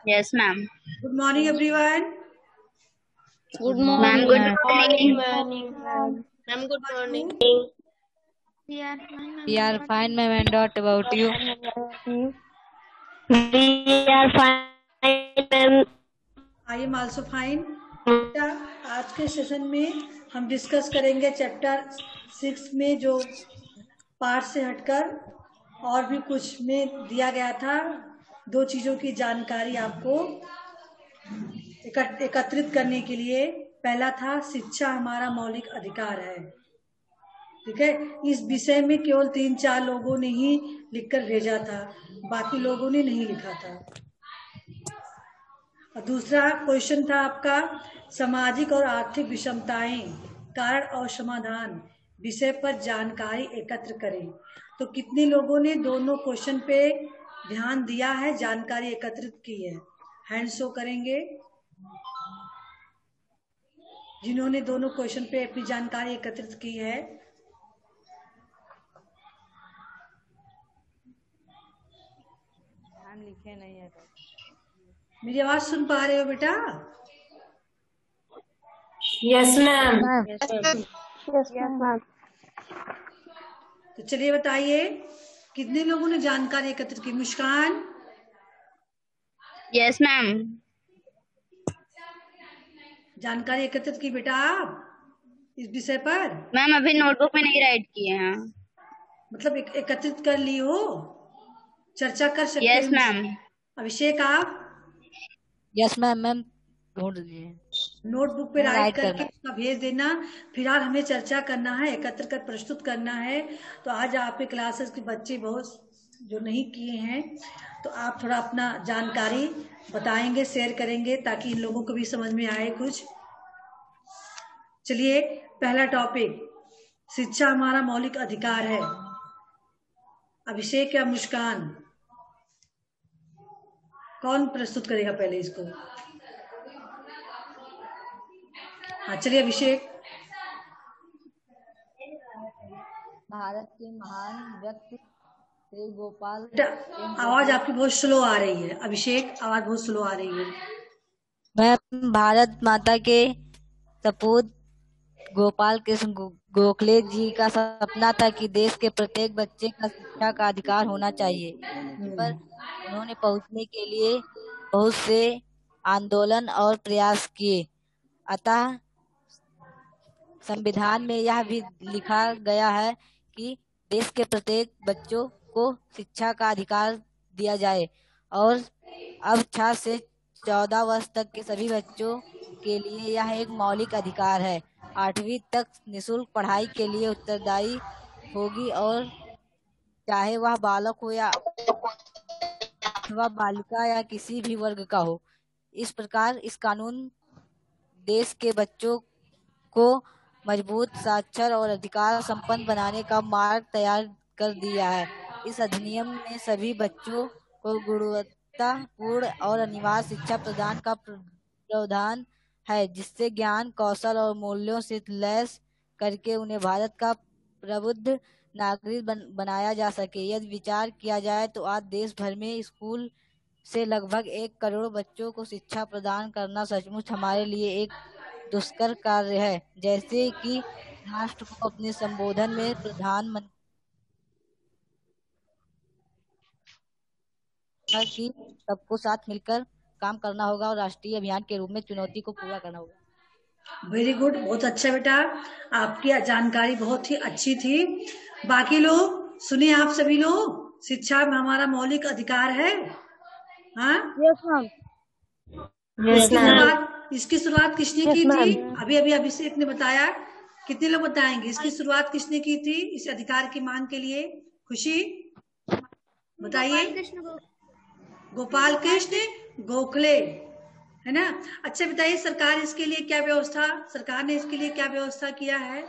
Yes, ma'am. Good morning, everyone. Good Ma'am, morning. good Morning, morning. morning, ma'am. Ma'am, good How are morning. you? We are fine, ma'am. We are fine, ma'am. And what about you? We are fine, ma'am. I am also fine. बेटा, आज के session में हम discuss करेंगे chapter 6 में जो part से हटकर और भी कुछ में दिया गया था। दो चीजों की जानकारी आपको एकत्रित करने के लिए। पहला था शिक्षा हमारा मौलिक अधिकार है। ठीक है, इस विषय में केवल 3-4 लोगों ने ही लिखकर भेजा था, बाकी लोगों ने नहीं लिखा था। और दूसरा क्वेश्चन था आपका सामाजिक और आर्थिक विषमताएं, कारण और समाधान विषय पर जानकारी एकत्र करें। तो कितने लोगों ने दोनों क्वेश्चन पे ध्यान दिया है, जानकारी एकत्रित की है? हैंड शो करेंगे जिन्होंने दोनों क्वेश्चन पे अपनी जानकारी एकत्रित की है। हम लिखे नहीं है तो। मेरी आवाज सुन पा रहे हो बेटा? Yes, ma'am. Yes, ma'am. तो चलिए बताइए कितने लोगों ने जानकारी एकत्रित की? मुस्कान, Yes, ma'am. जानकारी एकत्रित की बेटा आप इस विषय पर? मैम अभी नोटबुक में नहीं राइट किए हैं। मतलब एकत्रित कर ली हो, चर्चा कर सकते Yes, हैं। ma'am. अभिषेक आप यस मैम। मैम ढूंढ लिए। नोटबुक पे मैम राइट राइट करके करना। उसका भेज देना। फिलहाल हमें चर्चा करना है, एकत्र कर प्रस्तुत करना है। तो आज आपके क्लासेस के बच्चे बहुत जो नहीं किए हैं, तो आप थोड़ा अपना जानकारी बताएंगे, शेयर करेंगे, ताकि इन लोगों को भी समझ में आए कुछ। चलिए, पहला टॉपिक शिक्षा हमारा मौलिक अधिकार है। अभिषेक या मुस्कान, कौन प्रस्तुत करेगा पहले इसको? हाँ चलिए अभिषेक। भारत के महान व्यक्ति श्री गोपाल आवाज आपकी बहुत स्लो आ रही है अभिषेक, आवाज बहुत स्लो आ रही है। मैम भारत माता के सपूत गोपाल कृष्ण गोखले जी का सपना था कि देश के प्रत्येक बच्चे का शिक्षा का अधिकार होना चाहिए। पर उन्होंने पहुंचने के लिए बहुत से आंदोलन और प्रयास किए। अतः संविधान में यह भी लिखा गया है कि देश के प्रत्येक बच्चों को शिक्षा का अधिकार दिया जाए और अब 6 से 14 वर्ष तक के सभी बच्चों के लिए यह एक मौलिक अधिकार है। 8वीं तक निःशुल्क पढ़ाई के लिए उत्तरदायी होगी और चाहे वह बालक हो या अथवा बालिका या किसी भी वर्ग का हो। इस प्रकार इस कानून देश के बच्चों को मजबूत, साक्षर और अधिकार संपन्न बनाने का मार्ग तैयार कर दिया है। इस अधिनियम में सभी बच्चों को गुणवत्तापूर्ण और अनिवार्य शिक्षा प्रदान का प्रावधान है, जिससे ज्ञान, कौशल और मूल्यों से लैस करके उन्हें भारत का प्रबुद्ध नागरिक बनाया जा सके। यदि विचार किया जाए तो आज देश भर में स्कूल से लगभग 1 करोड़ बच्चों को शिक्षा प्रदान करना सचमुच हमारे लिए एक दुष्कर कार्य है। जैसे कि राष्ट्र को अपने संबोधन में प्रधानमंत्री की सबको साथ मिलकर काम करना होगा और राष्ट्रीय अभियान के रूप में चुनौती को पूरा करना होगा। वेरी गुड, बहुत अच्छा बेटा, आपकी जानकारी बहुत ही अच्छी थी। बाकी लोग सुनिए, आप सभी लोग, शिक्षा में हमारा मौलिक अधिकार है। हाँ Yes, ma'am. इसकी शुरुआत किसने Yes, की थी? ma'am. अभी अभी अभिषेक ने बताया। कितने लोग बताएंगे इसकी शुरुआत किसने की थी इस अधिकार की मांग के लिए? खुशी बताइए। गोपाल कृष्ण गोखले, है ना? अच्छा बताइए, सरकार इसके लिए क्या व्यवस्था, सरकार ने इसके लिए क्या व्यवस्था किया है?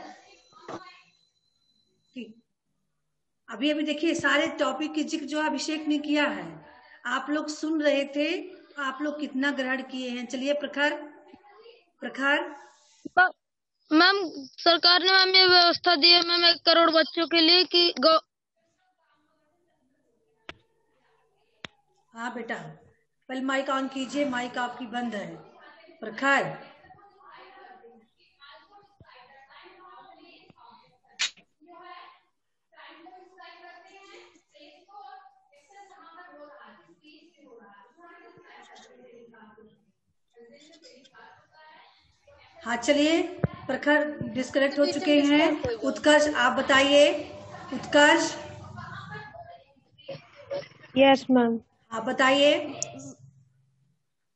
कि अभी अभी देखिए सारे टॉपिक की जिक्र जो अभिषेक ने किया है, आप लोग सुन रहे थे, आप लोग कितना ग्रहण किए हैं? चलिए प्रखर मैम सरकार ने मैम ये व्यवस्था दी है मैम 1 करोड़ बच्चों के लिए कि हाँ बेटा, पहले माइक ऑन कीजिए, माइक आपकी बंद है। प्रखर, हाँ चलिए, प्रखर डिस्कनेक्ट हो चुके हैं। उत्कर्ष आप बताइए। उत्कर्ष, यस मैम। आप बताइए।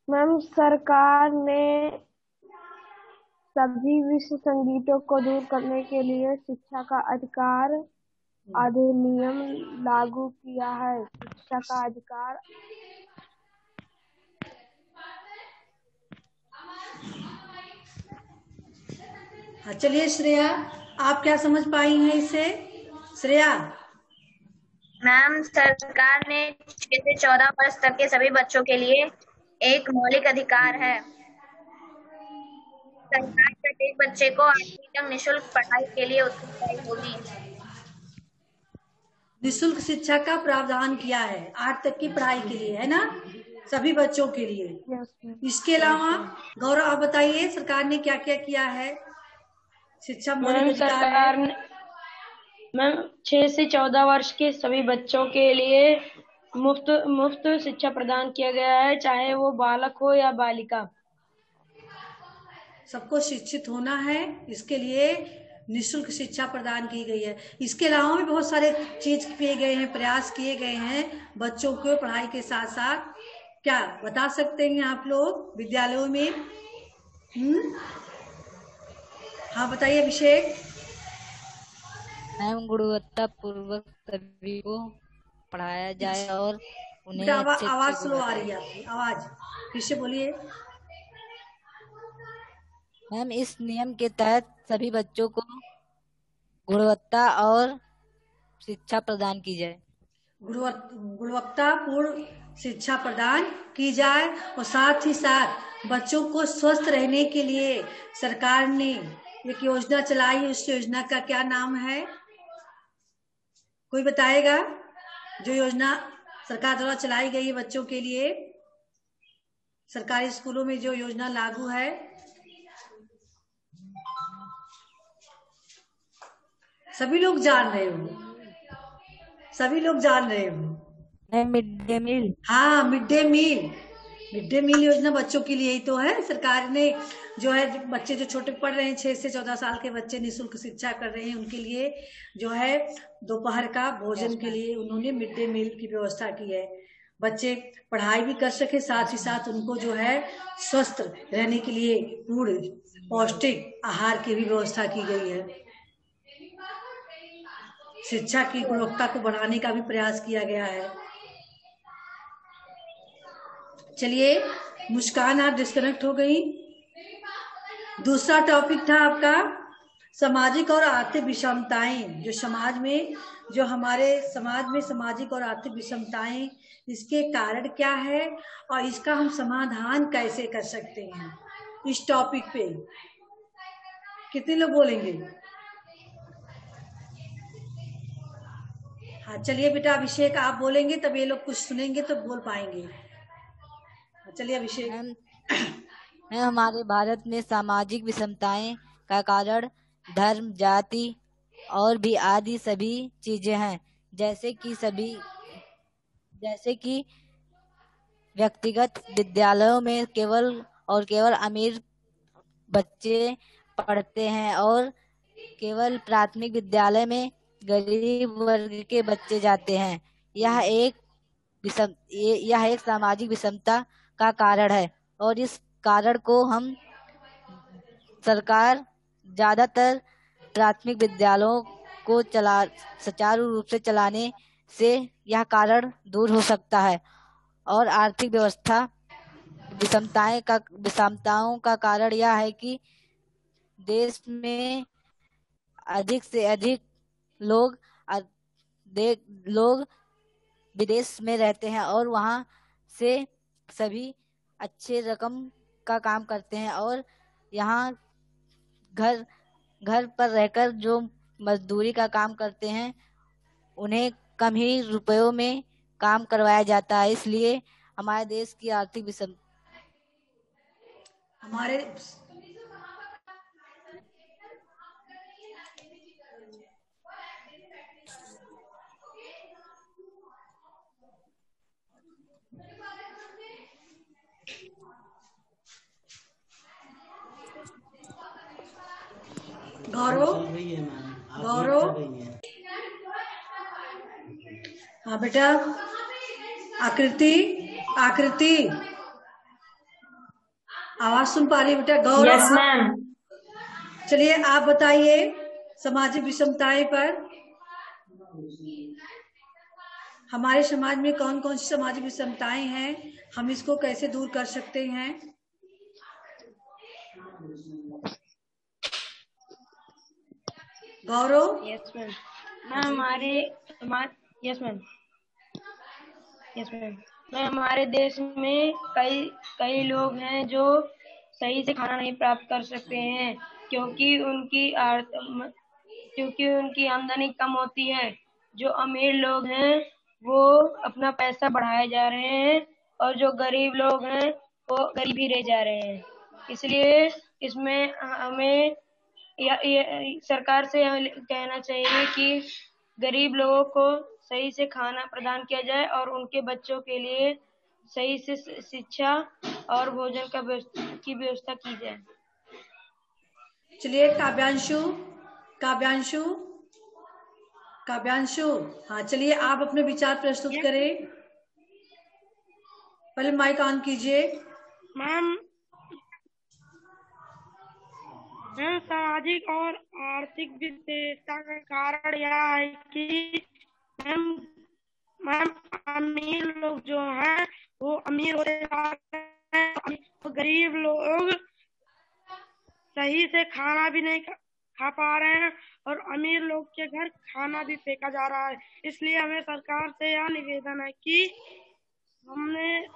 मैम, सरकार ने सभी विश्व संगीतों को दूर करने के लिए शिक्षा का अधिकार अधिनियम लागू किया है। शिक्षा का अधिकार हाँ चलिए श्रेया, आप क्या समझ पाई हैं इससे? श्रेया। मैम, सरकार ने 6 से 14 वर्ष तक के सभी बच्चों के लिए एक मौलिक अधिकार है। सरकार प्रत्येक बच्चे को 8वीं तक निःशुल्क पढ़ाई के लिए उत्तरदायी होगी। निःशुल्क शिक्षा का प्रावधान किया है 8 तक की पढ़ाई के लिए, है ना, सभी बच्चों के लिए। इसके अलावा गौरव आप बताइए, सरकार ने क्या क्या किया है? शिक्षा मौलिक अधिकार सरकार ने मैम 6 से 14 वर्ष के सभी बच्चों के लिए मुफ्त शिक्षा प्रदान किया गया है, चाहे वो बालक हो या बालिका। सबको शिक्षित होना है, इसके लिए निःशुल्क शिक्षा प्रदान की गई है। इसके अलावा भी बहुत सारे चीज किए गए हैं, प्रयास किए गए हैं बच्चों को पढ़ाई के साथ साथ। क्या बता सकते हैं आप लोग विद्यालयों में? हाँ बताइए अभिषेक। मैम, गुणवत्ता पूर्वक सभी को पढ़ाया जाए और उन्हें आवाज स्लो आ रही है आपकी आवाज, फिर से बोलिए। मैम, इस नियम के तहत सभी बच्चों को गुणवत्ता और शिक्षा प्रदान की जाए। गुणवत्तापूर्ण शिक्षा प्रदान की जाए और साथ ही साथ बच्चों को स्वस्थ रहने के लिए सरकार ने एक योजना चलाई। उस योजना का क्या नाम है? कोई बताएगा? जो योजना सरकार द्वारा चलाई गई है बच्चों के लिए, सरकारी स्कूलों में जो योजना लागू है, सभी लोग जान रहे हो, सभी लोग जान रहे हो। Mid day meal. हाँ, mid day meal. Mid day meal योजना बच्चों के लिए ही तो है। सरकार ने जो है बच्चे जो छोटे पढ़ रहे हैं, 6 से 14 साल के बच्चे निःशुल्क शिक्षा कर रहे हैं, उनके लिए जो है दोपहर का भोजन के लिए उन्होंने मिड डे मील की व्यवस्था की है। बच्चे पढ़ाई भी कर सके, साथ ही साथ उनको जो है स्वस्थ रहने के लिए पूर्ण पौष्टिक आहार की भी व्यवस्था की गई है। शिक्षा की गुणवत्ता को बढ़ाने का भी प्रयास किया गया है। चलिए, मुस्कान आप डिस्कनेक्ट हो गई। दूसरा टॉपिक था आपका सामाजिक और आर्थिक विषमताएं। जो समाज में, जो हमारे समाज में सामाजिक और आर्थिक विषमताएं, इसके कारण क्या है और इसका हम समाधान कैसे कर सकते हैं, इस टॉपिक पे कितने लोग बोलेंगे? हाँ चलिए बेटा, अभिषेक आप बोलेंगे तब ये लोग कुछ सुनेंगे तो बोल पाएंगे। चलिए अभिषेक। मैम, हमारे भारत में सामाजिक विषमताएं का कारण धर्म, जाति और भी आदि सभी चीजें हैं। जैसे कि व्यक्तिगत विद्यालयों में केवल अमीर बच्चे पढ़ते हैं और केवल प्राथमिक विद्यालय में गरीब वर्ग के बच्चे जाते हैं। यह एक सामाजिक विषमता का कारण है और इस कारण को हम सरकार ज्यादातर प्राथमिक विद्यालयों को सुचारू रूप से चलाने से यह कारण दूर हो सकता है। और आर्थिक व्यवस्था विषमताओं का कारण यह है कि देश में अधिक से अधिक लोग विदेश में रहते हैं और वहाँ से सभी अच्छे रकम का काम करते हैं और यहाँ घर पर रहकर जो मजदूरी का काम करते हैं उन्हें कम ही रुपयों में काम करवाया जाता है। इसलिए हमारे देश की आर्थिक विषम हमारे गौरव हाँ बेटा, आकृति आकृति आवाज सुन पा रही बेटा? गौरव, यस मैम। चलिए आप बताइए सामाजिक विषमताएं पर। हमारे समाज में कौन कौन सी सामाजिक विषमताएं हैं, हम इसको कैसे दूर कर सकते हैं? गौरव। Yes ma'am. मैम हमारे समाज, yes ma'am, yes ma'am, ma'am हमारे देश में कई लोग हैं जो सही से खाना नहीं प्राप्त कर सकते हैं क्योंकि उनकी आमदनी कम होती है। जो अमीर लोग हैं वो अपना पैसा बढ़ाए जा रहे हैं और जो गरीब लोग हैं वो गरीब ही रह जा रहे हैं। इसलिए इसमें हमें सरकार से कहना चाहिए कि गरीब लोगों को सही से खाना प्रदान किया जाए और उनके बच्चों के लिए सही से शिक्षा और भोजन की व्यवस्था की जाए। चलिए काव्यांशु काव्यांशु, हाँ चलिए आप अपने विचार प्रस्तुत करें। पहले माइक ऑन कीजिए। मैम सामाजिक और आर्थिक विशेषता का कारण यह है कि मैम अमीर लोग जो हैं वो अमीर होते जा रहे हैं, तो गरीब लोग सही से खाना भी नहीं खा पा रहे हैं और अमीर लोग के घर खाना भी फेंका जा रहा है। इसलिए हमें सरकार से यह निवेदन है कि हमने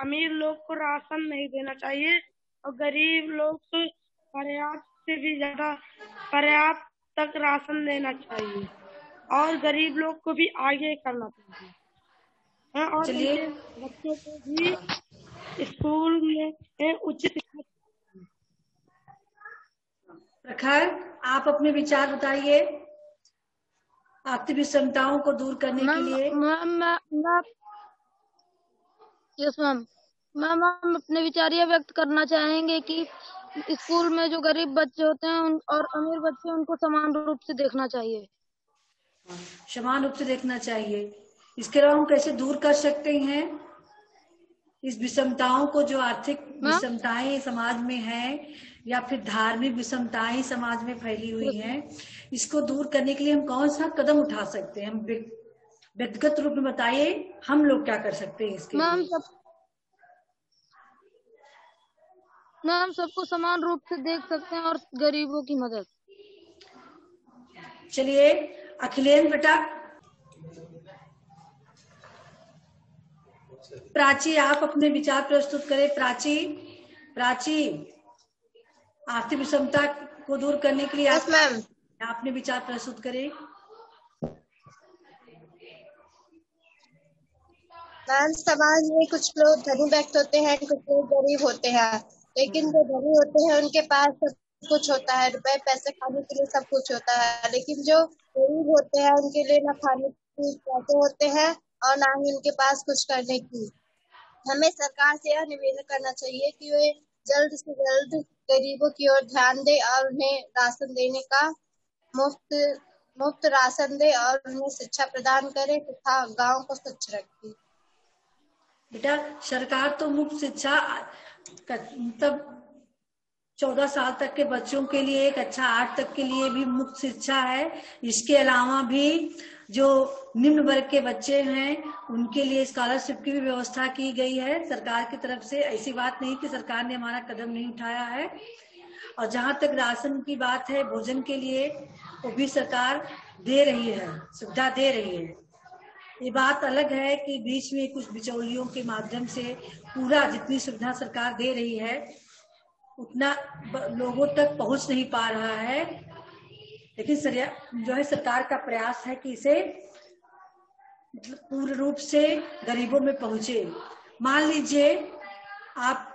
अमीर लोग को राशन नहीं देना चाहिए और गरीब लोग को पर्याप्त से भी ज्यादा पर्याप्त तक राशन देना चाहिए और गरीब लोग को भी आगे करना चाहिए और उनके बच्चों को भी स्कूल में उचित शिक्षा। प्रखर, आप अपने विचार बताइए आर्थिक विषमताओं को दूर करने के लिए। यस मैम, हम अपने विचार यह व्यक्त करना चाहेंगे कि स्कूल में जो गरीब बच्चे होते हैं और अमीर बच्चे, उनको समान रूप से देखना चाहिए। समान रूप से देखना चाहिए। इसके अलावा हम कैसे दूर कर सकते हैं इस विषमताओं को, जो आर्थिक विषमताएं समाज में है या फिर धार्मिक विषमताएं समाज में फैली हुई हैं, इसको दूर करने के लिए हम कौन सा कदम उठा सकते हैं? हम व्यक्तिगत रूप में बताइए, हम लोग क्या कर सकते हैं इसके लिए? हम सबको समान रूप से देख सकते हैं और गरीबों की मदद। चलिए अखिलेश बेटा, प्राची आप अपने विचार प्रस्तुत करें। प्राची आर्थिक विषमता को दूर करने के लिए आप अपने विचार प्रस्तुत करें। मैम समाज में कुछ लोग धनी व्यक्ति होते हैं, कुछ लोग गरीब होते हैं, लेकिन जो धनी होते हैं उनके पास सब कुछ होता है, रुपए पैसे खाने के लिए सब कुछ होता है, लेकिन जो गरीब होते हैं उनके लिए न खाने के पैसे होते हैं और ना ही उनके पास कुछ करने की। हमें सरकार से यह निवेदन करना चाहिए कि वे जल्द से जल्द गरीबों की ओर ध्यान दे और उन्हें राशन देने का मुफ्त राशन दे और उन्हें शिक्षा प्रदान करे तथा गांव को स्वच्छ रखे। बेटा सरकार तो मुफ्त शिक्षा मतलब 14 साल तक के बच्चों के लिए, कक्षा 8 तक के लिए भी मुफ्त शिक्षा है। इसके अलावा भी जो निम्न वर्ग के बच्चे हैं उनके लिए स्कॉलरशिप की भी व्यवस्था की गई है सरकार की तरफ से। ऐसी बात नहीं कि सरकार ने हमारा कदम नहीं उठाया है। और जहां तक राशन की बात है, भोजन के लिए वो भी सरकार दे रही है, सुविधा दे रही है। ये बात अलग है कि बीच में कुछ बिचौलियों के माध्यम से पूरा जितनी सुविधा सरकार दे रही है उतना लोगों तक पहुंच नहीं पा रहा है। लेकिन जो है सरकार का प्रयास है कि इसे पूर्ण रूप से गरीबों में पहुंचे। मान लीजिए आप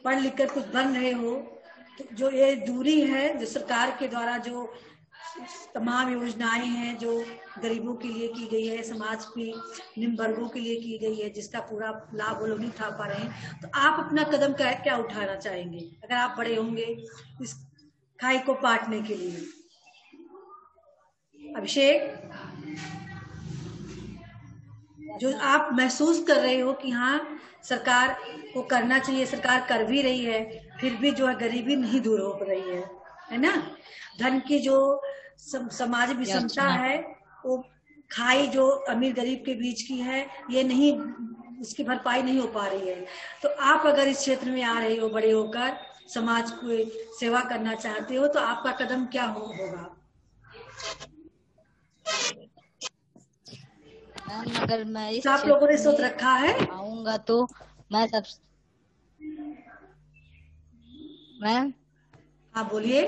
पढ़ लिख कर कुछ बन रहे हो, तो जो ये दूरी है, जो सरकार के द्वारा जो तमाम योजनाएं हैं जो गरीबों के लिए की गई है, समाज की निम्न वर्गों के लिए की गई है, जिसका पूरा लाभ वो लोग नहीं उठा पा रहे हैं, तो आप अपना कदम क्या उठाना चाहेंगे अगर आप बड़े होंगे इस खाई को पाटने के लिए? अभिषेक, जो आप महसूस कर रहे हो कि हाँ सरकार को करना चाहिए, सरकार कर भी रही है, फिर भी जो है गरीबी नहीं दूर हो रही है ना? धन की जो समाज विषमता है, वो खाई जो अमीर गरीब के बीच की है, ये नहीं, उसकी भरपाई नहीं हो पा रही है। तो आप अगर इस क्षेत्र में आ रहे हो, बड़े होकर समाज को सेवा करना चाहते हो, तो आपका कदम क्या होगा? अगर मैं इस आप लोगों ने सोच रखा है आऊंगा तो मैं हाँ बोलिए।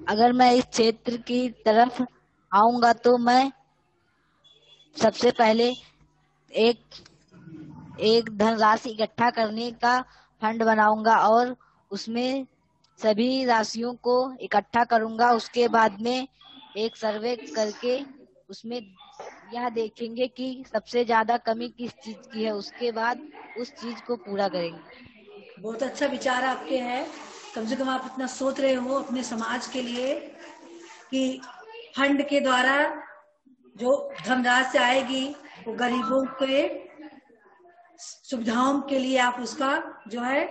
अगर मैं इस क्षेत्र की तरफ आऊंगा तो मैं सबसे पहले एक धनराशि इकट्ठा करने का फंड बनाऊंगा और उसमें सभी राशियों को इकट्ठा करूंगा। उसके बाद में एक सर्वे करके उसमें यह देखेंगे कि सबसे ज्यादा कमी किस चीज की है, उसके बाद उस चीज को पूरा करेंगे। बहुत अच्छा विचार आपके हैं। कम से कम आप इतना सोच रहे हो अपने समाज के लिए कि फंड के द्वारा जो धनराशि आएगी वो गरीबों के सुविधाओं के लिए आप उसका जो है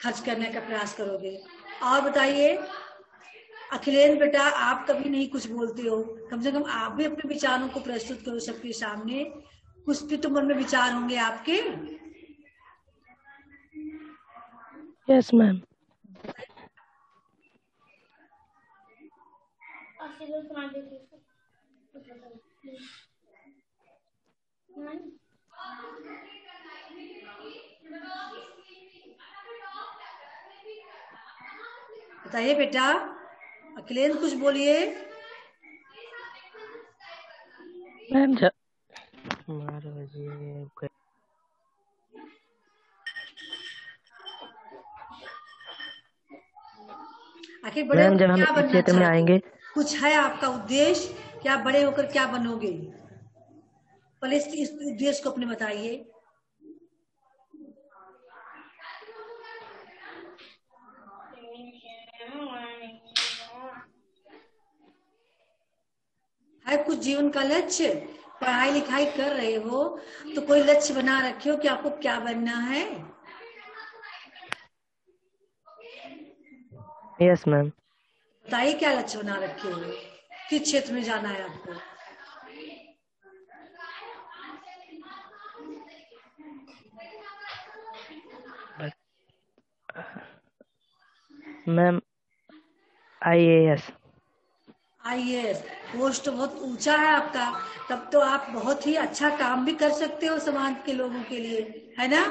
खर्च करने का प्रयास करोगे। और बताइए अखिलेश बेटा, आप कभी नहीं कुछ बोलते हो, कम से कम आप भी अपने विचारों को प्रस्तुत करो सबके सामने। कुछ भी तो मन में विचार होंगे आपके। Yes ma'am. बताइए बेटा, अखिलेश कुछ बोलिए। मैम आखिर बड़े होकर जब हम क्या बनना क्षेत्र में आएंगे, कुछ है आपका उद्देश्य? क्या बड़े होकर क्या बनोगे? पहले इस उद्देश्य को अपने बताइए। है कुछ जीवन का लक्ष्य? पढ़ाई लिखाई कर रहे हो तो कोई लक्ष्य बना रखे हो कि आपको क्या बनना है? Yes ma'am. बताइए क्या लक्ष्य बना रखे हो, किस क्षेत्र में जाना है आपको? Ma'am IAS। IAS पोस्ट बहुत ऊंचा है आपका, तब तो आप बहुत ही अच्छा काम भी कर सकते हो समाज के लोगों के लिए, है ना?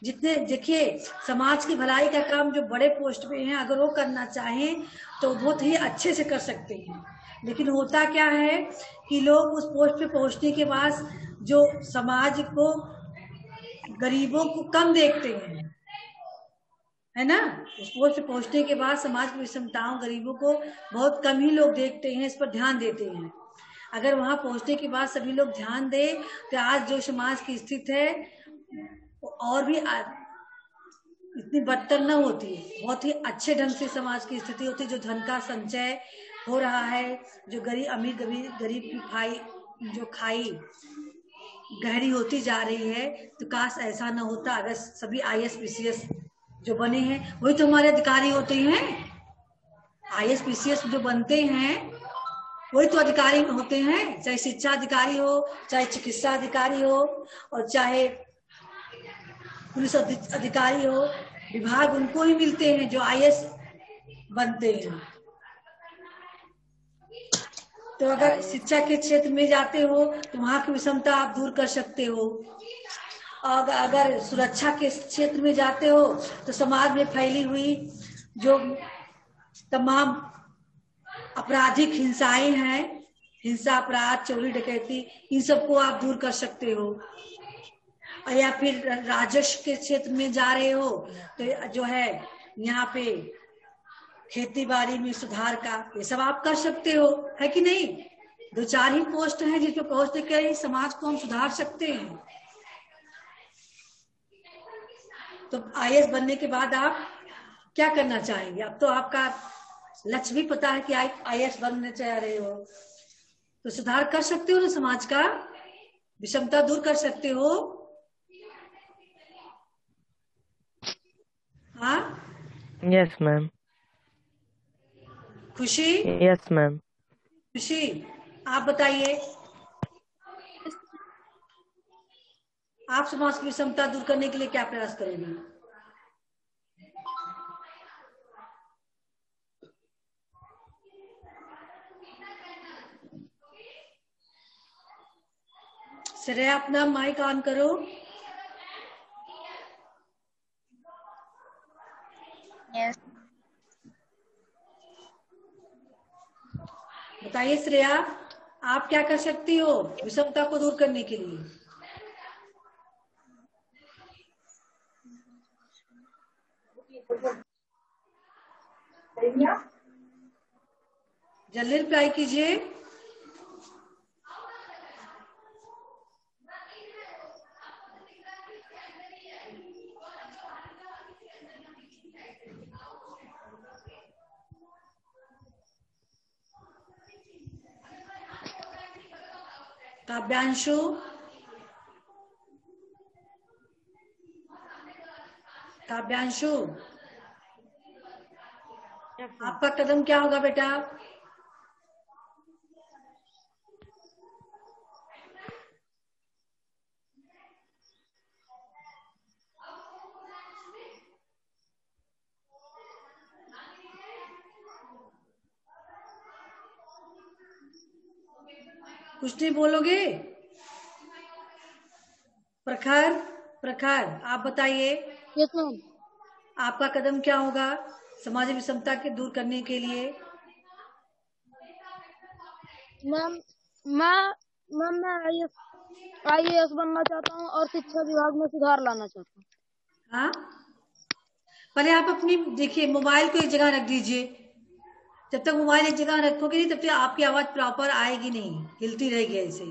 जितने देखिए समाज की भलाई का काम जो बड़े पोस्ट पे हैं, अगर वो करना चाहें तो बहुत ही अच्छे से कर सकते हैं। लेकिन होता क्या है कि लोग उस पोस्ट पे पहुंचने के बाद जो समाज को, गरीबों को कम देखते हैं, है ना? उस पोस्ट पे पहुंचने के बाद समाज की विषमताओं, गरीबों को बहुत कम ही लोग देखते हैं, इस पर ध्यान देते हैं। अगर वहां पहुंचने के बाद सभी लोग ध्यान दें तो आज जो समाज की स्थिति है और भी इतनी बदतर न होती। बहुत ही अच्छे ढंग से समाज की स्थिति होती, जो धन का संचय हो रहा है, जो अमीर गरीब की खाई गहरी होती जा रही है। तो काश ऐसा न होता। अगर सभी IAS PCS जो बने हैं वही तो हमारे अधिकारी होते हैं। IAS PCS जो बनते हैं वही तो अधिकारी होते हैं, चाहे शिक्षा अधिकारी हो, चाहे चिकित्सा अधिकारी हो, और चाहे पुलिस अधिकारी हो। विभाग उनको ही मिलते हैं जो IAS बनते हैं। तो अगर शिक्षा के क्षेत्र में जाते हो तो वहां की विषमता आप दूर कर सकते हो। और अगर सुरक्षा के क्षेत्र में जाते हो तो समाज में फैली हुई जो तमाम आपराधिक हिंसाएं हैं हिंसा, अपराध, चोरी, डकैती, इन सबको आप दूर कर सकते हो। या फिर राजस्व के क्षेत्र में जा रहे हो तो जो है यहाँ पे खेती बाड़ी में सुधार का, ये सब आप कर सकते हो, है कि नहीं? 2-4 ही पोस्ट हैं जिसपे पहुंच के समाज को हम सुधार सकते हैं। तो IAS बनने के बाद आप क्या करना चाहेंगे? अब तो आपका लक्ष्य भी पता है कि IAS बनने चाह रहे हो, तो सुधार कर सकते हो ना, समाज का विषमता दूर कर सकते हो। हाँ, यस मैम। खुशी? Yes ma'am. खुशी, आप बताइए, आप समाज की विषमता दूर करने के लिए क्या प्रयास करेंगे? श्रेया, अपना माइक ऑन करो। यस। बताइए श्रेया, आप क्या कर सकती हो विषमता को दूर करने के लिए? जल्दी रिप्लाई कीजिए। काव्यांशु, काव्यांशु, आपका कदम क्या होगा बेटा? कुछ नहीं बोलोगे? प्रखर, प्रखर, आप बताइए। Yes ma'am. आपका कदम क्या होगा सामाजिक विषमता के दूर करने के लिए? मैम मैं IAS बनना चाहता हूँ और शिक्षा विभाग में सुधार लाना चाहता हूँ। हाँ, पहले आप अपनी देखिए मोबाइल को एक जगह रख दीजिए। जब तक मोबाइल एक जगह रखोगे नहीं तब तक आपकी आवाज प्रॉपर आएगी नहीं, हिलती रहेगी ऐसे।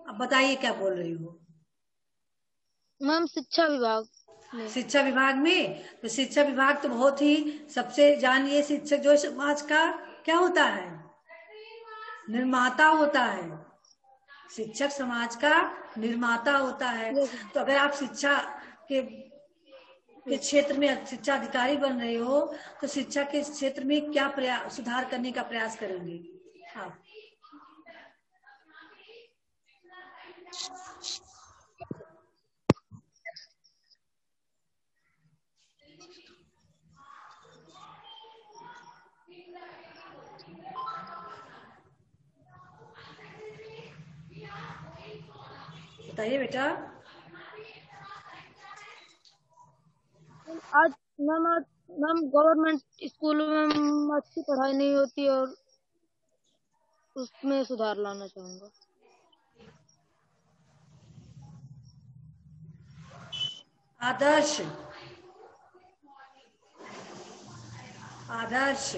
अब बताइए क्या बोल रही हो? मैम शिक्षा विभाग में। शिक्षा विभाग में? तो शिक्षा विभाग तो बहुत ही सबसे जानिए, शिक्षक जो समाज का क्या होता है? निर्माता होता है। शिक्षक समाज का निर्माता होता है। तो अगर आप शिक्षा के क्षेत्र में शिक्षा अधिकारी बन रहे हो तो शिक्षा के क्षेत्र में क्या प्रयास, सुधार करने का प्रयास करेंगे आप? बताइए बेटा। आज मैम गवर्नमेंट स्कूल में अच्छी पढ़ाई नहीं होती और उसमें सुधार लाना चाहूंगा। आदर्श, आदर्श,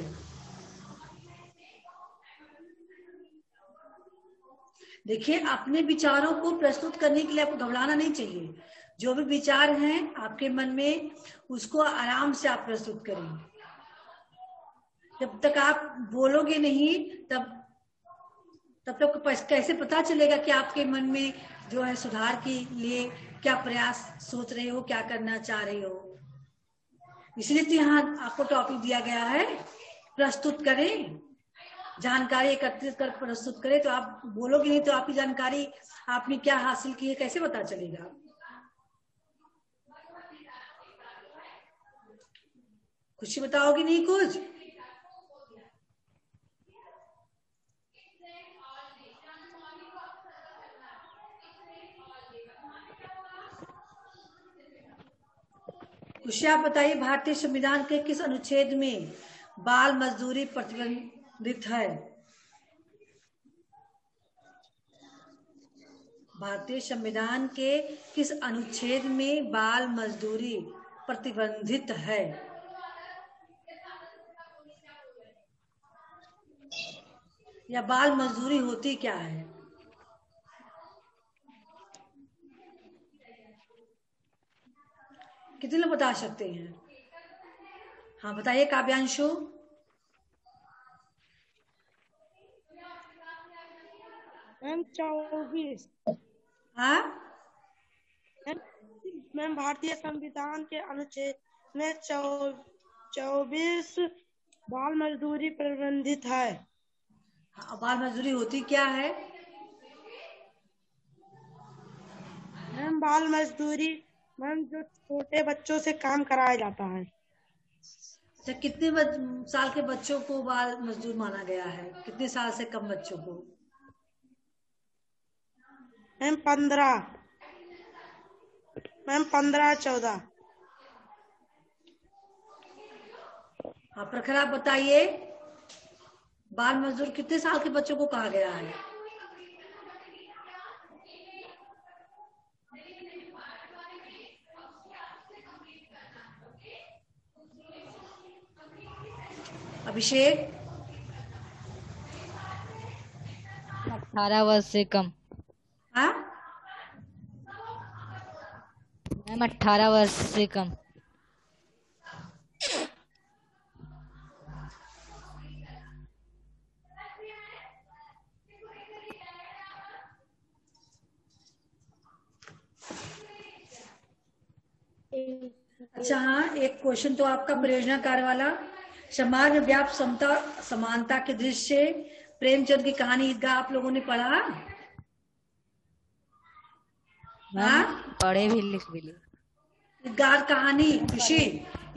देखिए अपने विचारों को प्रस्तुत करने के लिए आपको घबराना नहीं चाहिए। जो भी विचार हैं आपके मन में उसको आराम से आप प्रस्तुत करें। जब तक आप बोलोगे नहीं तब तक कैसे पता चलेगा कि आपके मन में जो है सुधार के लिए क्या प्रयास सोच रहे हो, क्या करना चाह रहे हो। इसलिए तो यहाँ आपको टॉपिक दिया गया है, प्रस्तुत करें, जानकारी एकत्रित कर प्रस्तुत करें। तो आप बोलोगे नहीं तो आपकी जानकारी आपने क्या हासिल की है कैसे पता चलेगा? कुछ बताओगे नहीं कुछ? कुछ आप बताइए, भारतीय संविधान के किस अनुच्छेद में बाल मजदूरी प्रतिबंध है। भारतीय संविधान के किस अनुच्छेद में बाल मजदूरी प्रतिबंधित है? या बाल मजदूरी होती क्या है? कितने लोग बता सकते हैं? हाँ बताइए काव्यांशु। मैम 24। हाँ मैम भारतीय संविधान के अनुच्छेद में 24 बाल मजदूरी प्रतिबंधित है। हाँ, बाल मजदूरी होती क्या है? मैम बाल मजदूरी मैम जो छोटे बच्चों से काम कराया जाता है। अच्छा, कितने साल के बच्चों को बाल मजदूर माना गया है? कितने साल से कम बच्चों को? मैम 15। मैम 15-14। हाँ प्रखर आप बताइए, बाल मजदूर कितने साल के बच्चों को कहा गया है? अभिषेक। 18 वर्ष से कम। हाँ मैम 18 वर्ष से कम। अच्छा, हाँ एक क्वेश्चन तो आपका परियोजना कार्य वाला, समाज में व्याप्त समता समानता के दृश्य से प्रेमचंद की कहानी ईदगाह आप लोगों ने पढ़ा? हाँ पढ़े भी लिख भी ली। ईदगाह कहानी, खुशी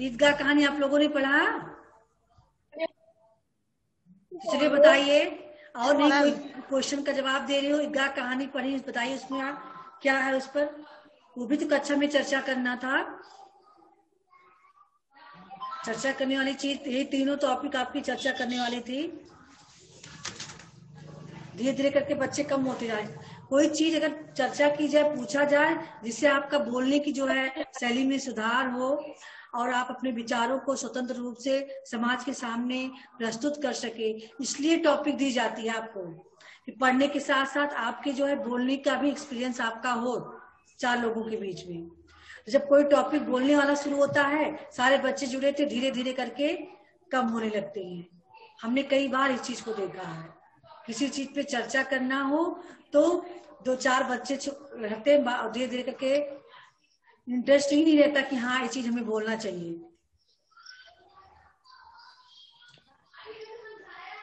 ईदगाह कहानी आप लोगों ने पढ़ा? चलिए बताइए। और नहीं कोई क्वेश्चन का जवाब दे रहे हो? ईदगाह कहानी पढ़ी, बताइए उसमें आप क्या है उस पर। वो भी तो कक्षा में चर्चा करना था। चर्चा करने वाली चीज ये तीनों टॉपिक आपकी चर्चा करने वाली थी। धीरे धीरे करके बच्चे कम होते जाए। कोई चीज अगर चर्चा की जाए, पूछा जाए, जिससे आपका बोलने की जो है शैली में सुधार हो और आप अपने विचारों को स्वतंत्र रूप से समाज के सामने प्रस्तुत कर सके, इसलिए टॉपिक दी जाती है आपको कि पढ़ने के साथ साथ आपके जो है बोलने का भी एक्सपीरियंस आपका हो 4 लोगों के बीच में। जब कोई टॉपिक बोलने वाला शुरू होता है, सारे बच्चे जुड़े थे, धीरे धीरे करके कम होने लगते हैं। हमने कई बार इस चीज को देखा है। किसी चीज पे चर्चा करना हो तो 2-4 बच्चे रहते हैं, धीरे धीरे करके इंटरेस्ट ही नहीं रहता कि हाँ ये चीज हमें बोलना चाहिए।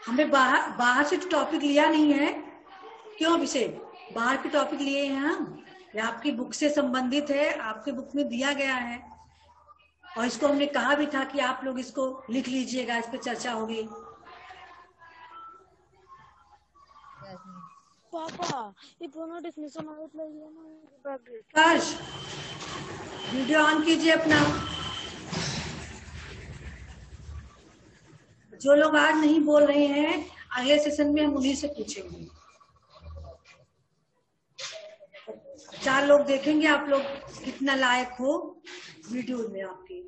हमने बाहर से टॉपिक लिया नहीं है। क्यों अभिषेक? बाहर के टॉपिक लिए हैं हम, या आपकी बुक से संबंधित है, आपके बुक में दिया गया है। और इसको हमने कहा भी था कि आप लोग इसको लिख लीजिएगा, इस पे चर्चा होगी। पापा ये फोन डिस्मिशन आउट कर्ष वीडियो ऑन कीजिए अपना। जो लोग आज नहीं बोल रहे हैं, अगले सेशन में हम उन्हीं से पूछेंगे। 4 लोग देखेंगे आप लोग कितना लायक हो वीडियो में आपके।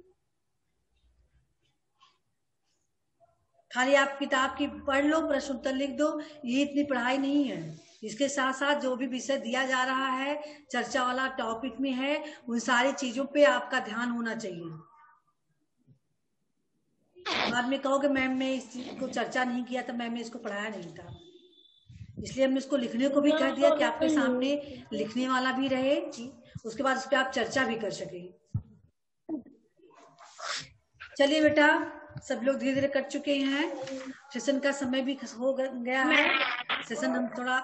खाली आप किताब की पढ़ लो, प्रश्न उत्तर लिख दो, ये इतनी पढ़ाई नहीं है। इसके साथ साथ जो भी विषय दिया जा रहा है, चर्चा वाला टॉपिक में है, उन सारी चीजों पे आपका ध्यान होना चाहिए। बाद में कहोगे मैम ने इस चीज को चर्चा नहीं किया था, मैम ने इसको पढ़ाया नहीं था। इसलिए हमने इसको लिखने को भी कह दिया कि आपके सामने लिखने वाला भी रहे, उसके बाद उस पर आप चर्चा भी कर सके। चलिए बेटा, सब लोग धीरे धीरे कर चुके हैं। सेशन का समय भी हो गया है। सेशन हम थोड़ा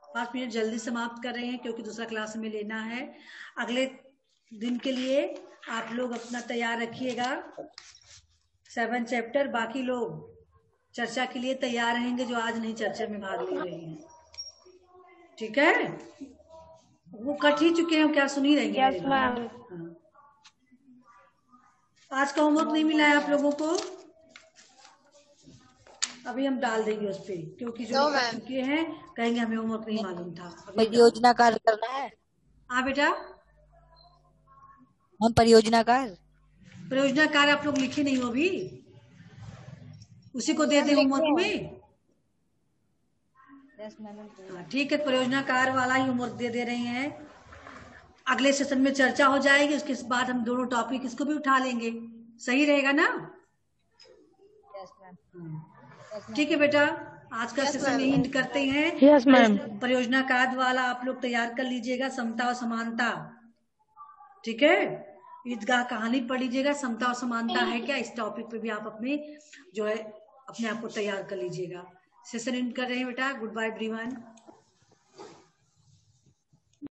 5 मिनट जल्दी समाप्त कर रहे हैं क्योंकि दूसरा क्लास में लेना है। अगले दिन के लिए आप लोग अपना तैयार रखिएगा 7 चैप्टर। बाकी लोग चर्चा के लिए तैयार रहेंगे जो आज नहीं चर्चा में भाग ले रहे हैं, ठीक है? वो कट ही चुके हैं, क्या सुन ही रहेंगे? Yes ma'am. आज का होमवर्क नहीं मिला है आप लोगों को? अभी हम डाल देंगे उस पे, क्योंकि जो No, लोग कर ma'am. चुके हैं कहेंगे हमें होमवर्क नहीं मालूम था। परियोजना कार्य करना है। हाँ बेटा, हम परियोजना कार्य परियोजना कार्य आप लोग लिखे नहीं हो अभी, उसी को दे हम दे लिखे होमवर्क हैं। में। हाँ, ठीक है, परियोजना कार्य वाला ही होमवर्क दे रहे हैं। अगले सेशन में चर्चा हो जाएगी, उसके बाद हम दोनों टॉपिक इसको भी उठा लेंगे, सही रहेगा ना? ठीक है बेटा, आज का सेशन यही एंड करते हैं। Yes, ma'am. परियोजना कार्य वाला आप लोग तैयार कर लीजिएगा, समता और समानता। ठीक है, ईदगाह कहानी पढ़ लीजिएगा, समता और समानता है क्या, इस टॉपिक पे भी आप अपने जो है अपने आप को तैयार कर लीजिएगा। सेशन एंड कर रहे हैं बेटा। Goodbye everyone.